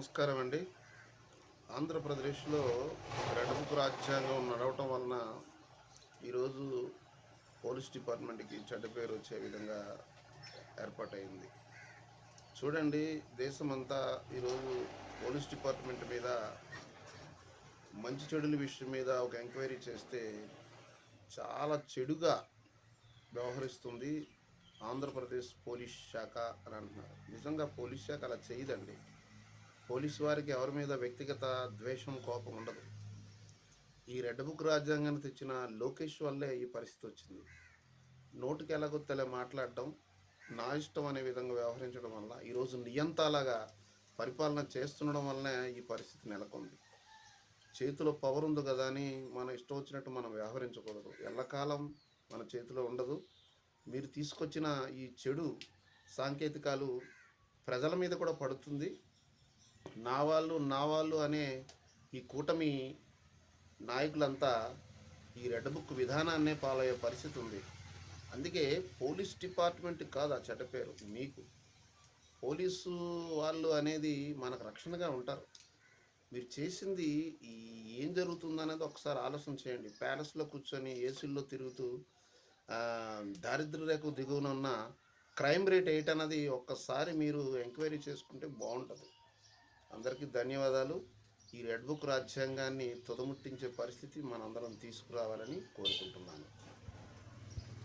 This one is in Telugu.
నమస్కారం అండి. ఆంధ్రప్రదేశ్‌లో రెడ్ బుక్ రాజ్యాంగం నడవటం వలన ఈరోజు పోలీస్ డిపార్ట్మెంట్‌కి చెడ్డ పేరు వచ్చే విధంగా ఏర్పాటయింది. చూడండి, దేశమంతా ఈరోజు పోలీస్ డిపార్ట్మెంట్ మీద మంచి చెడుల విషయం మీద ఒక ఎంక్వైరీ చేస్తే చాలా చెడుగా వ్యవహరిస్తుంది ఆంధ్రప్రదేశ్ పోలీస్ శాఖ అని అంటున్నారు. నిజంగా పోలీస్ శాఖ అలా చేయదండి. పోలీసు వారికి ఎవరి మీద వ్యక్తిగత ద్వేషం, కోపం ఉండదు. ఈ రెడ్ బుక్ రాజ్యాంగాన్ని తెచ్చిన లోకేష్ వల్లే ఈ పరిస్థితి వచ్చింది. నోటికి ఎలాగొత్తలే మాట్లాడడం, నా ఇష్టం అనే విధంగా వ్యవహరించడం వల్ల ఈరోజు నియంతలాగా పరిపాలన చేస్తుండడం వల్లనే ఈ పరిస్థితి నెలకొంది. చేతిలో పవర్ ఉంది కదా అని మన ఇష్టం వచ్చినట్టు మనం వ్యవహరించకూడదు. ఎల్లకాలం మన చేతిలో ఉండదు. మీరు తీసుకొచ్చిన ఈ చెడు సాంకేతికాలు ప్రజల మీద కూడా పడుతుంది. నా వాళ్ళు అనే ఈ కూటమి నాయకులంతా ఈ రెడ్ బుక్ విధానాన్నే ఫాలో అయ్యే పరిస్థితి ఉంది. అందుకే పోలీస్ డిపార్ట్మెంట్ కాదు ఆ చెడ్డ పేరు మీకు. పోలీసు వాళ్ళు అనేది మనకు రక్షణగా ఉంటారు. మీరు చేసింది ఈ ఏం జరుగుతుందనేది ఒకసారి ఆలోచన చేయండి. ప్యాలెస్‌లో కూర్చొని ఏసీల్లో తిరుగుతూ దారిద్ర్య రేఖకు దిగువన ఉన్న క్రైమ్ రేట్ ఏంటన్నది ఒక్కసారి మీరు ఎంక్వైరీ చేసుకుంటే బావుంటది. అందరికీ ధన్యవాదాలు. ఈ రెడ్ బుక్ రాజ్యాంగాన్ని తుదముట్టించే పరిస్థితి మనందరం తీసుకురావాలని కోరుకుంటున్నాను.